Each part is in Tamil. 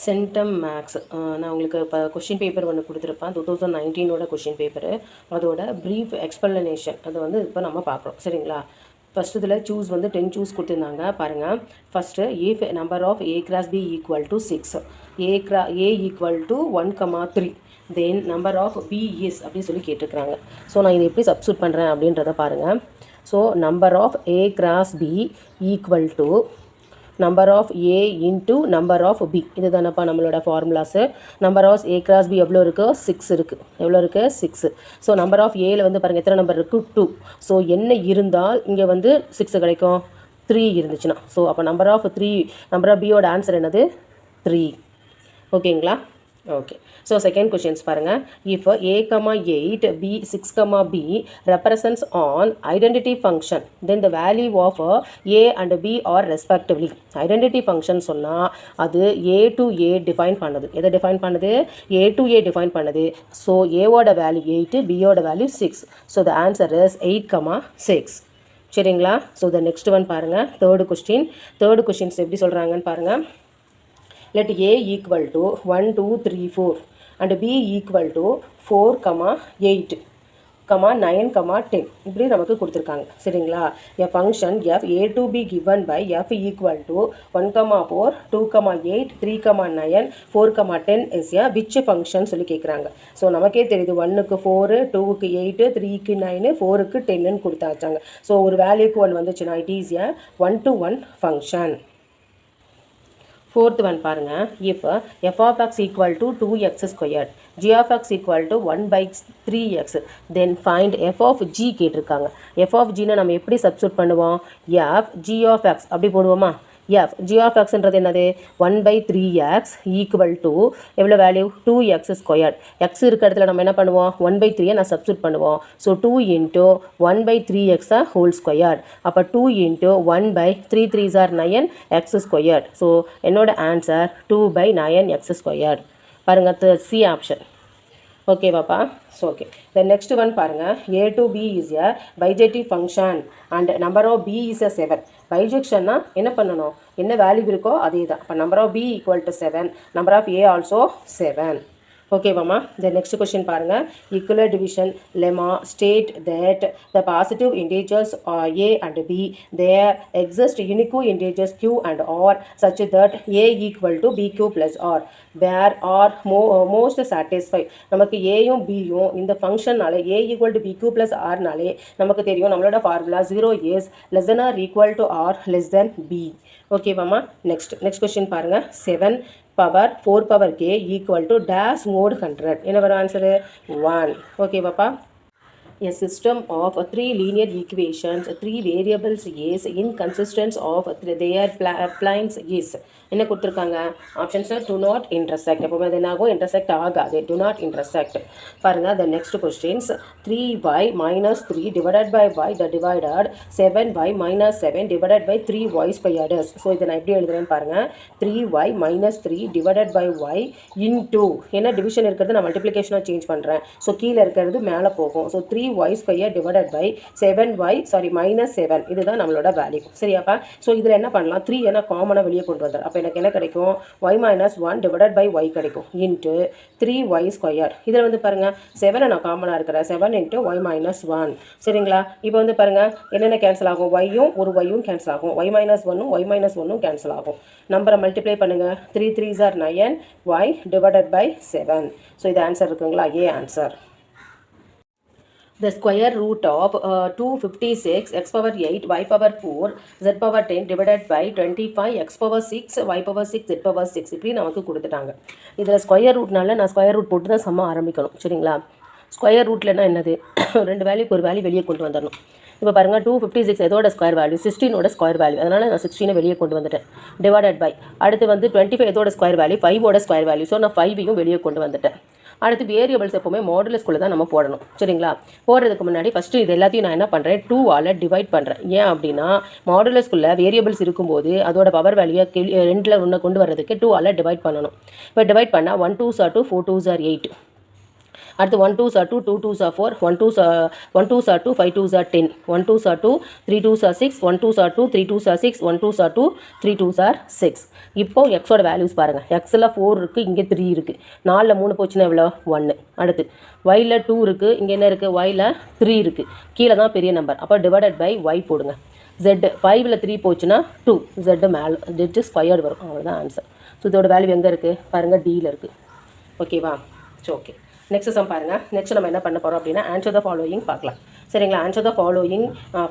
சென்டம் மேக்ஸ் நான் உங்களுக்கு இப்போ கொஷின் பேப்பர் ஒன்று கொடுத்துருப்பேன் 2019 கொஷின் பேப்பரு. அதோட ப்ரீஃப் எக்ஸ்ப்ளனேஷன் அது வந்து இப்போ நம்ம பார்க்குறோம். சரிங்களா? ஃபஸ்ட்டு இதில் சூஸ் வந்து 10 சூஸ் கொடுத்துருந்தாங்க பாருங்கள். First A number of A cross B equal to 6, A equal to 1,3, then number of B is அப்படின்னு சொல்லி கேட்டிருக்கிறாங்க. ஸோ நான் இதை எப்படி சப்ஸ்டியூட் பண்ணுறேன் அப்படின்றத பாருங்கள். So number of A cross B equal to number of A into number of B. இது தானப்பா நம்மளோட formulas. Number of A cross B எவ்வளோ இருக்குது? 6 இருக்குது. எவ்வளோ இருக்குது? 6. ஸோ நம்பர் ஆஃப் ஏல வந்து பாருங்கள் எத்தனை நம்பர் இருக்குது? 2. ஸோ என்ன இருந்தால் இங்கே வந்து 6 கிடைக்கும்? 3 இருந்துச்சுன்னா. ஸோ அப்போ நம்பர் ஆஃப் பியோட ஆன்சர் என்னது? 3. ஓகேங்களா? ஓகே. ஸோ செகண்ட் கொஷின்ஸ் பாருங்கள். If a, 8, b 6, b represents on identity function, then the value of a and b are respectively. Identity function சொன்னால் அது a to a டிஃபைன் பண்ணுது. எதை டிஃபைன் பண்ணுது? a to a டிஃபைன் பண்ணுது. ஸோ ஏவோட வேல்யூ 8, பியோட value 6. So the answer is 8, 6. சரிங்களா? ஸோ த நெக்ஸ்ட் ஒன் பாருங்கள். தேர்டு கொஸ்டின்ஸ் எப்படி சொல்கிறாங்கன்னு பாருங்கள். Let a equal to 1, 2, 3, 4 and b equal to 4, 8, 9, 10 இப்படி நமக்கு கொடுத்துருக்காங்க. சரிங்களா? a function f a to be given by f equal to 1, 4, 2, 8, 3, 9, 4, 10 is a which function சொல்லி கேட்குறாங்க. ஸோ நமக்கே தெரியுது 1க்கு 4, 2க்கு 8, 3க்கு 9, 4க்கு 10ன்னு கொடுத்தாச்சாங்க. ஸோ ஒரு வேல்யூக்கு 1 வந்துச்சுன்னா it is a 1-to-1 function. Fourth one பாருங்கள். if f of x equal to 2x squared, g of x equal to 1/3x, then find f of g கேட்டிருக்காங்க. f of g நம்ம எப்படி சப்ஸ்டியூட் பண்ணுவோம்? f g of x அப்படி போடுவோமா? f g of x என்றது என்னது? 1/3x ஈக்குவல் டு எவ்வளோ வேல்யூ? 2x squared. x இருக்கிற இடத்துல நம்ம என்ன பண்ணுவோம்? 1/3 நான் சப்ஸ்டியூட் பண்ணுவோம். So 2 into 1/3x whole squared. அப்போ 2 into 1/3 3s are 9 x squared. So என்னோட ஆன்சர் 2/9x ஸ்கொயர்ட். பாருங்கள் சி ஆப்ஷன். ஓகேவாப்பா? So okay. The next one பாருங்கள். a to b is a bijective function and number of b is a 7. பைஜெக்ஷன்னா என்ன பண்ணணும்? என்ன வேல்யூ இருக்கோ அதே தான். இப்போ number of b equal to 7, number of a also 7. ஓகேவாம்மா? த நெக்ஸ்ட் கொஸ்டின் பாருங்கள். Equal division lemma state that the positive integers a and b there exist unique integers q and r such that a equal to bq plus r where R must satisfy. நமக்கு ஏயும் பியும் இந்த ஃபங்க்ஷன்னாலே a equal to bq plus rனாலே நமக்கு தெரியும் நம்மளோட formula 0 is less than or equal to r less than b. ஓகேவாம்மா? நெக்ஸ்ட் கொஸ்டின் பாருங்கள். 7 power 4 power k equal to dash mode 100. என்ன வரும் ஆன்சரு? 1. ஓகே பாப்பா? A system of 3 linear equations, 3 variables is inconsistent of their planes is. என்ன கொடுத்துருக்காங்க? ஆப்ஷன்ஸை do not intersect. எப்போவுமே அது என்ன ஆகும்? intersect ஆகாது. do not intersect. பாருங்கள். the next questions. 3y minus 3 divided by y the divided 7y minus 7 divided by 3y squared. So இதை நான் எப்படி எழுதுறேன்னு பாருங்கள். 3y minus 3 divided by y into என்ன டிவிஷன் இருக்கிறது நான் மல்டிப்ளிகேஷனாக சேஞ்ச் பண்ணுறேன். ஸோ கீழே இருக்கிறது மேலே போகும். So 3y squared divided by 7y minus 7 இதுதான் நம்மளோட வேல்யூ. சரியாப்பா? ஸோ இதில் என்ன பண்ணலாம்? 3 என்ன காமனாக வெளியே கொண்டு வந்துடும். அப்போ எனக்கு என்ன கிடைக்கும்? y minus 1 divided by y கிடைக்கும் இன்ட்டு 3y squared. இதில் வந்து பாருங்கள் 7 நான் காமனாக இருக்கிறேன். 7 இன்ட்டு y minus 1. சரிங்களா? இப்போ வந்து பாருங்கள் என்னென்ன கேன்சல் ஆகும்? ஒரு yயும் கேன்சல் ஆகும். y minus 1ம் கேன்சல் ஆகும். நம்பரை மல்டிப்ளை பண்ணுங்கள். 3 3s are 9 y divided by 7. So இது ஆன்சர் இருக்குங்களா? A answer. The square root of 256 x power 8 y power 4 z power 10 divided by 25 x power 6 y power 6 z power 6 இப்படி நமக்கு கொடுத்துட்டாங்க. இதில் ஸ்கொயர் ரூட்னால நான் ஸ்கொயர் ரூட் போட்டு தான் சம்ம ஆரம்பிக்கணும். சரிங்களா? ஸ்கொயர் ரூட்லன்னா என்னது? ரெண்டு வேல்யூக்கு ஒரு வேல்யூ வெளியே கொண்டு வந்துடணும். இப்போ பாருங்கள் 256 எதோட ஸ்கொயர் வேல்யூ? 16ஓட ஸ்கொயர் வேல்யூ. அதனால் நான் 16 வெளியே கொண்டு வந்துட்டேன். டிவைடட் பை அடுத்து வந்து 25 எதோட ஸ்கொயர் வேல்யூ? 5ஓட ஸ்கொயர் வேல்யூ. ஸோ நான் 5ஐயும் வெளியே கொண்டு வந்துட்டேன். அடுத்து வேரியபிள்ஸ் எப்போவுமே மாடுலஸ்குள்ளே தான் நம்ம போடணும். சரிங்களா? போடுறதுக்கு முன்னாடி ஃபஸ்ட்டு இது எல்லாத்தையும் நான் என்ன பண்ணுறேன்? 2ஆல் டிவைட் பண்ணுறேன். ஏன் அப்படின்னா மாடுலஸ்குள்ளே வேரியபிள்ஸ் இருக்கும்போது அதோட பவர் வேல்யூயை 2ல் ஒன்று கொண்டு வர்றதுக்கு 2ஆல் டிவைட் பண்ணணும். இப்போ டிவைட் பண்ணால் 1 2s are 2, 4 2s are 8. அடுத்து 1 2s are 2, 2 2s are 4, 1 2s are 2, 5 2s are 10, 1 2s are 2, 3 2s are 6, 1 2s are 2, 3 2s are 6, 1 2s are 2, 3 2s are 6. இப்போ எக்ஸோட வேல்யூஸ் பாருங்கள். எக்ஸில் 4 இருக்குது, இங்கே 3 இருக்குது. 4ல் 3 போச்சுன்னா எவ்வளோ? 1. அடுத்து ஒயில் 2 இருக்குது, இங்கே என்ன இருக்குது? ஒயில் 3 இருக்குது. கீழே தான் பெரிய நம்பர், அப்போ டிவைடட் பை ஒய் போடுங்க. Z 5ல் 3 போச்சுன்னா 2, Z மேலே Z ஸ்கொயர்டு வரும். அவ்வளோதான் ஆன்சர். ஸோ இதோட வேல்யூ எங்கே இருக்குது பாருங்கள்? Dயில் இருக்குது. ஓகேவா? ஸோ ஓகே, நெக்ஸ்ட் சம் பாருங்கள். நெக்ஸ்ட் நம்ம என்ன பண்ண போகிறோம் அப்படின்னா ஆன்சர் த ஃபாலோயிங் பார்க்கலாம். சரிங்களா? Answer the following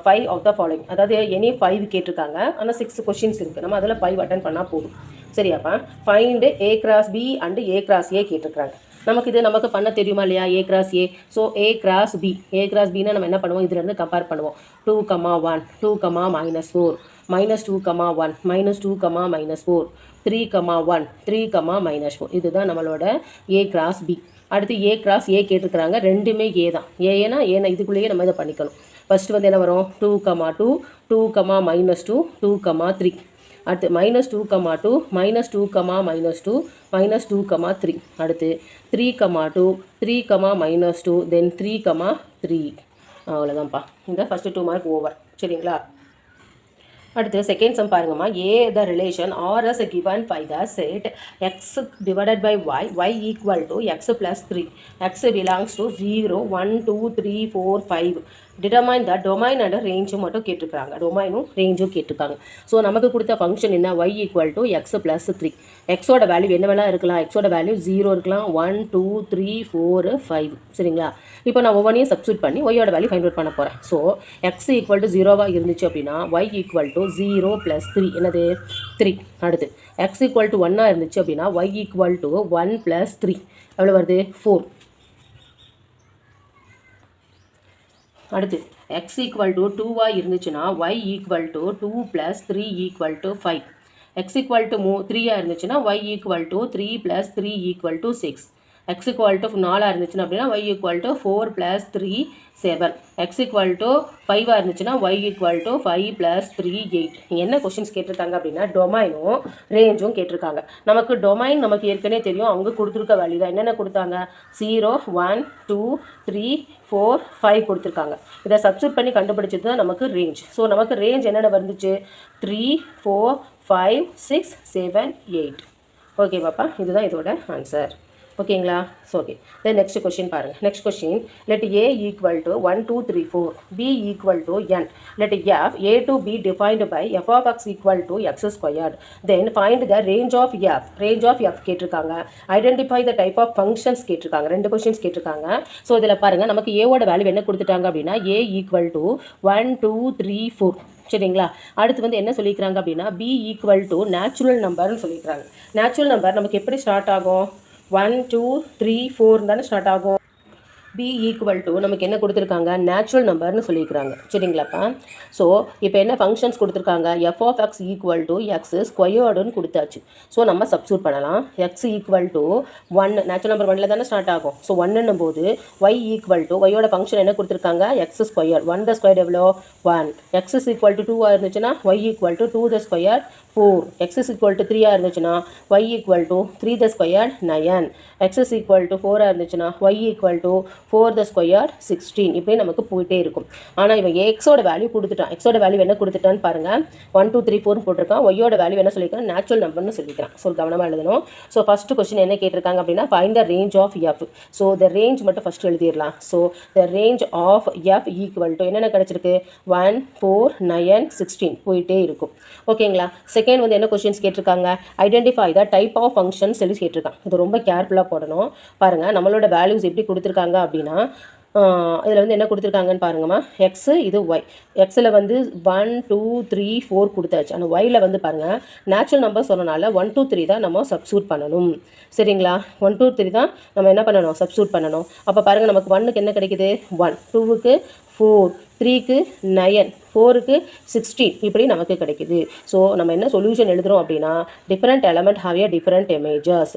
5 of the following, அதாவது எனி 5 கேட்டிருக்காங்க, ஆனால் 6 கொஷின்ஸ் இருக்குது. நம்ம அதில் 5 அட்டன் பண்ணால் போதும். சரியாப்பா? Find A cross B and A cross A கேட்டிருக்காங்க. நமக்கு பண்ண தெரியுமா இல்லையா? A cross A. So A cross B, A cross Bனா நம்ம என்ன பண்ணுவோம்? இதுலேருந்து கம்பேர் பண்ணுவோம். 2, 1, 2, -4, -2, 1, -2, -4, 3, 1, 3, -4. இதுதான் நம்மளோட A cross B. அடுத்து A cross A கேட்டிருக்கிறாங்க. ரெண்டுமே A தான். ஏன்னா இதுக்குள்ளேயே நம்ம இதை பண்ணிக்கணும். ஃபஸ்ட்டு வந்து என்ன வரும்? 2, 2, 2, -2, 2, 3. அடுத்து -2, 2, -2, -2, -2, 3. அடுத்து 3, 2, 3, -2, தென் 3, 3. அவ்வளோதான்ப்பா. இந்த ஃபஸ்ட்டு 2 மார்க் ஓவர். சரிங்களா? அடுத்து செகண்ட் சம் பாருங்கம்மா. A the relation or as given by the set x divided by y equal to x plus 3. X belongs to 0, 1, 2, 3, 4, 5. Determine the domain and ரேஞ்சும் மட்டும் கேட்டிருக்காங்க. டொமைனும் ரேஞ்சும் கேட்டிருக்காங்க. ஸோ நமக்கு கொடுத்த ஃபங்க்ஷன் என்ன? y equal to X plus 3. எக்ஸோட வேல்யூ என்ன வேணால் இருக்கலாம். எக்ஸோட வேல்யூ 0 இருக்கலாம், 1, 2, 3, 4, 5. சரிங்களா? இப்போ நான் ஒவ்வொன்றையும் சப்ஸ்டியூட் பண்ணி ஒய்யோட வேல்யூ ஃபைண்ட் அவுட் பண்ண போகிறேன். ஸோ எக்ஸ் ஈக்குவல் டு 0வாக இருந்துச்சு அப்படின்னா y ஈக்குவல் டு 0 + 3 என்னது? 3. அடுத்து எக்ஸ் ஈக்குவல் டு 1ஆக இருந்துச்சு அப்படின்னா y ஈக்குவல் டு 1 + 3 எவ்வளோ வருது? 4. அடுத்து x ஈக்குவல் டு 2வாக இருந்துச்சுன்னா y equal to 2 + 3 equal to 5. x equal to 3ஆக இருந்துச்சுன்னா y equal to 3 + 3 equal to 6. x equal to 4ஆக இருந்துச்சுன்னா அப்படின்னா y equal to 4 + 3 7. x equal to 5ஆக இருந்துச்சுன்னா y ஈக்குவல் டு 5 + 3 8. என்ன கொஸ்டின்ஸ் கேட்டிருக்காங்க அப்படின்னா டொமைனும் ரேஞ்சும் கேட்டிருக்காங்க. நமக்கு டொமைன் நமக்கு ஏற்கனவே தெரியும். அவங்க கொடுத்துருக்க வேல்யூ தான். என்னென்ன கொடுத்தாங்க? 0, 1, 2, 3, 4, 5 கொடுத்துருக்காங்க. இதை சப்ஸ்டியூட் பண்ணி கண்டுபிடிச்சது தான் நமக்கு ரேஞ்ச். ஸோ நமக்கு ரேஞ்ச் என்னென்ன வந்துச்சு? 3, 4, 5, 6, 7, 8. ஓகே பாப்பா, இதுதான் இதோட ஆன்சர். ஓகேங்களா? So okay, then next question பாருங்கள். Next question, let A equal to 1, 2, 3, 4, B equal to n. Let f A to B defined by f of x equal to x squared. Then find the range of f. Range of f கேட்டிருக்காங்க. Identify the type of functions கேட்டிருக்காங்க. 2 கொஸ்டின்ஸ் கேட்டிருக்காங்க. ஸோ இதில் பாருங்கள், நமக்கு ஏவோட வேல்யூ என்ன கொடுத்துட்டாங்க அப்படின்னா A ஈக்குவல் டு 1, 2, 3, 4. சரிங்களா? அடுத்து வந்து என்ன சொல்லிக்கிறாங்க அப்படின்னா B ஈக்குவல் டு நேச்சுரல் நம்பர்னு சொல்லிக்கிறாங்க. நேச்சுரல் நம்பர் நமக்கு எப்படி ஸ்டார்ட் ஆகும்? 1, 2, 3, 4 தானே ஸ்டார்ட் ஆகும். B ஈக்குவல் டு நமக்கு என்ன கொடுத்துருக்காங்க? நேச்சுரல் நம்பர்னு சொல்லியிருக்கிறாங்க. சரிங்களாப்பா? ஸோ இப்போ என்ன ஃபங்க்ஷன்ஸ் கொடுத்துருக்காங்க? f of x equal to x ஸ்கொயர்டுன்னு கொடுத்தாச்சு. ஸோ நம்ம சப்ஸ்டியூட் பண்ணலாம். x equal to 1, natural number 1ல் தானே ஸ்டார்ட் ஆகும். ஸோ 1 போது y ஈக்குவல் டு ஒய்யோட ஃபங்க்ஷன் என்ன கொடுத்துருக்காங்க? X square. 1 த ஸ்கொயர் எவ்வளோ? 1. x இஸ் ஈக்குவல் டு 2ஆக இருந்துச்சுன்னா y equal to 2 the square 4. x is equal to 3ஆக இருந்துச்சுன்னா y equal to 3 the square 9. x is equal to 4ஆக இருந்துச்சுன்னா y equal to 4 the square 16. இப்படி நமக்கு போயிட்டே இருக்கும். ஆனால் இவன் எக்ஸோட வேல்யூ கொடுத்துட்டான். எக்ஸோட வேல்யூ என்ன கொடுத்துட்டான்னு பாருங்கள். 1, 2, 3, 4 போட்டிருக்கான். ஒய்யோட வேல்யூ என்ன சொல்லியிருக்கான்? நேச்சுரல் நம்பர்னு சொல்லிக்கிறான். ஸோ கவனமாக எழுதணும். ஸோ ஃபஸ்ட்டு கொஸ்டின் என்ன கேட்டிருக்காங்க அப்படின்னா find the range of F. So the range மட்டும் ஃபஸ்ட்டு எழுதிடலாம். So the range of F equal to என்னென்ன கிடச்சிருக்கு? 1, 4, 9, 16 போயிட்டே இருக்கும். ஓகேங்களா? செகண்ட் வந்து என்ன கொஸ்டின்ஸ் கேட்டிருக்காங்க? Identify the type of function சொல்லி கேட்டிருக்காங்க. இது ரொம்ப கேர்ஃபுல்லாக போடணும். பாருங்கள், நம்மளோட வேல்யூஸ் எப்படி கொடுத்துருக்காங்க அப்படின்னா இதில் வந்து என்ன கொடுத்துருக்காங்கன்னு பாருங்கம்மா. எக்ஸு இது ஒய். எக்ஸில் வந்து 1, 2, 3, 4 கொடுத்தாச்சு. ஆனால் ஒயில் வந்து பாருங்கள், நேச்சுரல் நம்பர் சொன்னனால 1, 2, 3 தான் நம்ம சப்ஸ்டியூட் பண்ணணும். சரிங்களா? 1, 2, 3 தான் நம்ம என்ன பண்ணணும்? சப்ஸ்டியூட் பண்ணணும். அப்போ பாருங்கள், நமக்கு 1க்கு என்ன கிடைக்குது? 1, 2க்கு 4, 3க்கு 9, 4க்கு 16 இப்படி நமக்கு கிடைக்குது. ஸோ நம்ம என்ன சொல்யூஷன் எழுதுகிறோம் அப்படின்னா different element have a different images.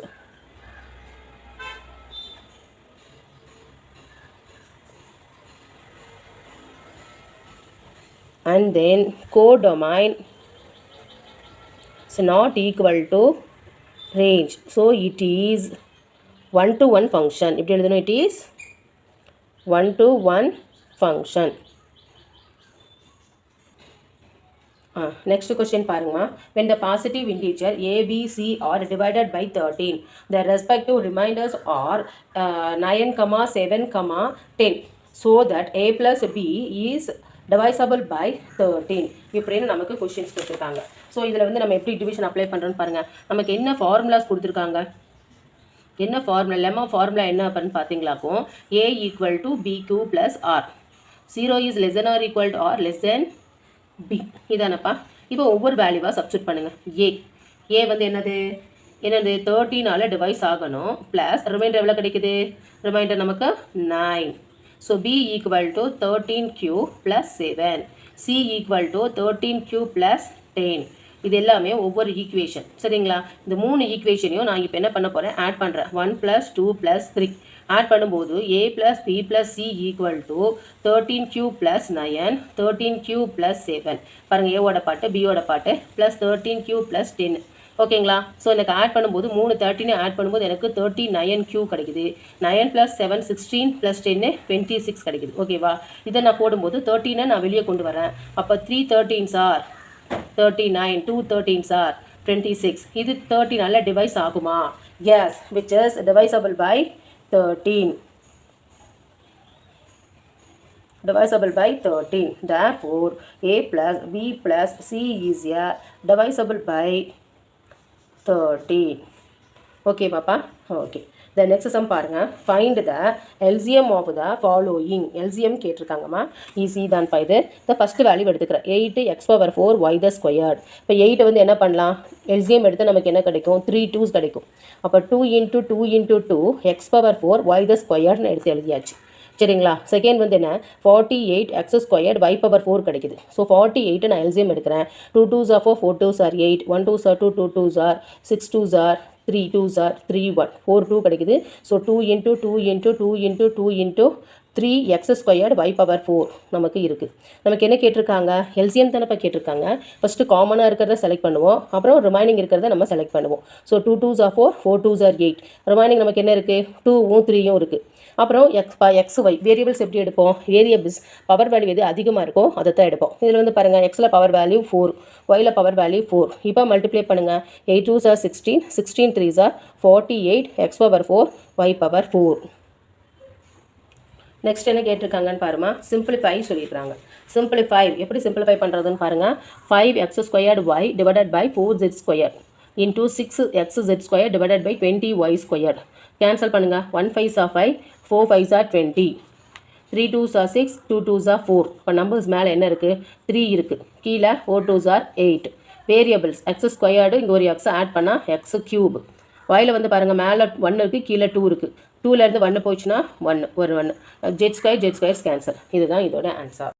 And then codomain is not equal to range. So it is 1-to-1 function. இப்படி எழுதணும், it is 1-to-1 function. Next question பாருங்கம்மா. When the positive integer a, b, c are divided by 13, the respective remainders are 9, 7, 10, so that a plus b is divisible by 13. இப்படின்னு நமக்கு கொஸ்டின்ஸ் கொடுத்துருக்காங்க. ஸோ இதில் வந்து நம்ம எப்படி டிவிஷன் அப்ளை பண்ணுறோன்னு பாருங்கள். நமக்கு என்ன ஃபார்முலாஸ் கொடுத்துருக்காங்க, என்ன ஃபார்முலா, லெமா ஃபார்முலா என்ன அப்படின்னு பார்த்தீங்களாக்கும், a equal to bq plus r, 0 is less than r equal to r less than b. இதானப்பா. இப்போ ஒவ்வொரு வேல்யூவாக சப்ஸ்டியூட் பண்ணுங்கள். ஏ வந்து என்னது 13ஆல் டிவைஸ் ஆகணும், ப்ளஸ் ரிமைண்டர் எவ்வளோ கிடைக்குது, ரிமைண்டர் நமக்கு 9. So b equal to 13q plus 7, c equal to 13q plus 10. இது எல்லாமே ஒவ்வொரு ஈக்குவேஷன். சரிங்களா? இந்த 3 ஈக்குவேஷனையும் நான் இப்போ என்ன பண்ண போகிறேன், ஆட் பண்ணுறேன். 1 + 2 + 3 ஆட் பண்ணும்போது a + b + c equal to 13q + 9, 13q + 7. பாருங்கள், ஏவோட பாட்டு பியோட பாட்டு ப்ளஸ் 13q + 10. ஓகேங்களா? ஸோ எனக்கு ஆட் பண்ணும்போது 3 13 ஆட் பண்ணும்போது எனக்கு 39q கிடைக்குது. 9 + 7 16 + 10 26 கிடைக்குது. ஓகேவா? இதை நான் போடும்போது 13 நான் வெளியே கொண்டு வரேன். அப்போ 3 13s are 39, 2 13s are 26. இது 13ஆல் டிவைஸ் ஆகுமா? Yes, which is divisible by 13. Divisible by 13. Therefore, a plus b plus c is a divisible by 13. Okay, Papa? Okay. The next sum பாருங்க. Find the LCM of the following. LCM கேட்டிருக்காங்கம்மா. ஈஸி தான்ப்பா இது. The first value எடுத்துக்கிறேன். 8x⁴y the squared. இப்போ 8 வந்து என்ன பண்ணலாம், LCM எடுத்து நமக்கு என்ன கிடைக்கும், 3 2s கிடைக்கும். அப்போ 2 × 2 × 2 x⁴y the squared எடுத்து எழுதியாச்சு. சரிங்களா? செகண்ட் வந்து என்ன, 48x² y⁴ கிடைக்குது. ஸோ 48 நான் LCM எடுக்கிறேன். 2 2s are 4, 4 2s are 8, 1 2s are 2, 2 2s are 6 2s are 3 2s are 3 1, 4 2 கிடைக்குது. ஸோ 2 × 2 × 2 × 2 × 3x² y⁴ நமக்கு இருக்குது. நமக்கு என்ன கேட்டிருக்காங்க, LCM தானப்பா கேட்டிருக்காங்க. ஃபஸ்ட்டு காமனாக இருக்கிறத செலக்ட் பண்ணுவோம், அப்புறம் ரிமைனிங் இருக்கிறத நம்ம செலக்ட் பண்ணுவோம். So 2 2s are 4, 4 2s are 8. Remaining நமக்கு என்ன இருக்குது, 2ம் 3யும் இருக்குது. அப்புறம் எக்ஸ் ஒய் வேரியபிள்ஸ் எப்படி எடுப்போம், வேரியபிள்ஸ் பவர் வேல்யூ எது அதிகமாக இருக்கோ அதை தான் எடுப்போம். இதில் வந்து பாருங்கள், எக்ஸில் பவர் வேல்யூ 4, ஒயில் பவர் வேல்யூ 4. இப்போ மல்டிப்ளை பண்ணுங்கள். 8 2s are 16, 16 3s are 48, x⁴ y⁴. Next என்ன கேட்டிருக்காங்கன்னு பாருமா, சிம்பிளிஃபை சொல்லியிருக்காங்க. சிம்பிளிஃபை எப்படி சிம்பிளிஃபை பண்ணுறதுன்னு பாருங்கள். 5x² y divided by 4z² into 6xz² divided by 20y². Cancel பண்ணுங்கள். 1 5s are 5, 4 5s are 20, 3 2s are 6, 2 2s are 4. இப்போ நம்பர்ஸ் மேலே என்ன இருக்குது, 3 இருக்குது. கீழே 4 2s are 8. வேரியபிள்ஸ் x², இங்கே ஒரு x ஆட் பண்ணால் x3. வாயில் வந்து பாருங்கள், மேலே 1 இருக்குது, கீழே 2 இருக்குது. 2லேருந்து 1 போச்சுன்னா 1 ஒரு 1. z² cancel. இதுதான் இதோட ஆன்சர்.